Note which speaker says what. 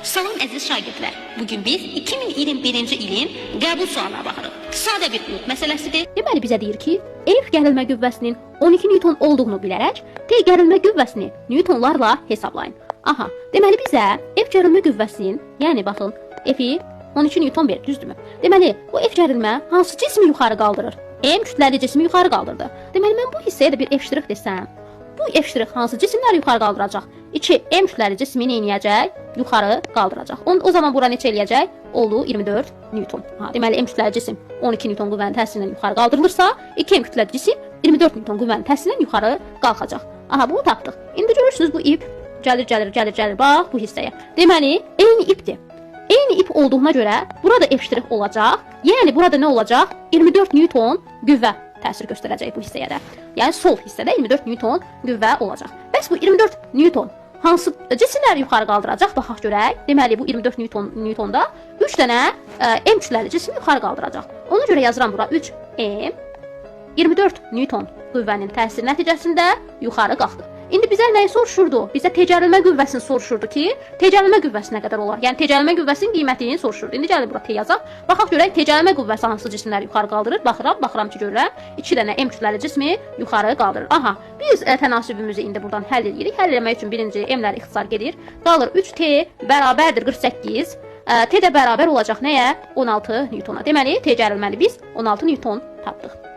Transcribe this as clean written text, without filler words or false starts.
Speaker 1: Salam əziz şagirdlər. Bugün biz 2021-ci ilin qəbul sualına baxırıq. Sadə bir qrup məsələsidir.
Speaker 2: Deməli bizə deyir ki, F gərilmə qüvvəsinin 12 Newton olduğunu bilərək T gərilmə qüvvəsini Newtonlarla hesablayın. Aha, deməli bizə F gərilmə qüvvəsinin, yəni baxın, F-i 12 Newton verir, düzdürmü? Deməli bu F gərilmə hansı cismi yuxarı qaldırır? M kütləli cismi yuxarı qaldırdı. Deməli mən bu hissəyə də bir F' desəm, bu F' hansı cisimləri yuxarı qaldıracaq? 2 M kütləli cismi nə edəcək? Yuxarı qaldıracaq. O zaman bura neçə eləyəcək? Oldu 24 Newton. Ha, deməli M kütləli cisim 12 Newton qüvvənin təsirindən yuxarı qaldırılırsa, 2 M kütləli cisim 24 Newton qüvvənin təsirindən yuxarı qalxacaq. Aha, bunu tapdıq. İndi görürsünüz bu ip gəlir, bax bu hissəyə. Deməli eyni ipdir. Eyni ip olduğuna görə burada F' olacaq. Yəni burada nə olacaq? 24 Newton qüvvə təsir göstərəcək bu hissəyə də. Yəni sol hissədə 24 Newton qüvvə olacaq. Bəs bu 24 Newton hansı cisimləri yuxarı qaldıracaq? Baxaq görək. Deməli bu 24 Newtonda 3 dənə M kütləli cisim yuxarı qaldıracaq. Ona görə yazıram bura 3M 24 Newton qüvvənin təsiri nəticəsində yuxarı qalxdı. İndi bizə nəyi soruşurdu? Bizə təcərilmə qüvvəsini soruşurdu ki, təcərilmə qüvvəsi nə qədər olar? Yəni təcərilmə qüvvəsinin qiymətini soruşurdu. İndi gəlin bura T yazaq. Baxaq görək təcərilmə qüvvəsi hansı cisimləri yuxarı qaldırır? Baxıram ki, görürəm 2 dənə M kütləli cismi yuxarı qaldırır. Aha, biz tənasübümüzü indi buradan həll edirik. Həll etmək üçün birinci M-lər ixtisar gedir. Qalır 3T bərabərdir 48. T də bərabər olacaq nəyə? 16 Newtona. Deməli, təcərilməni biz 16 Newton tapdıq.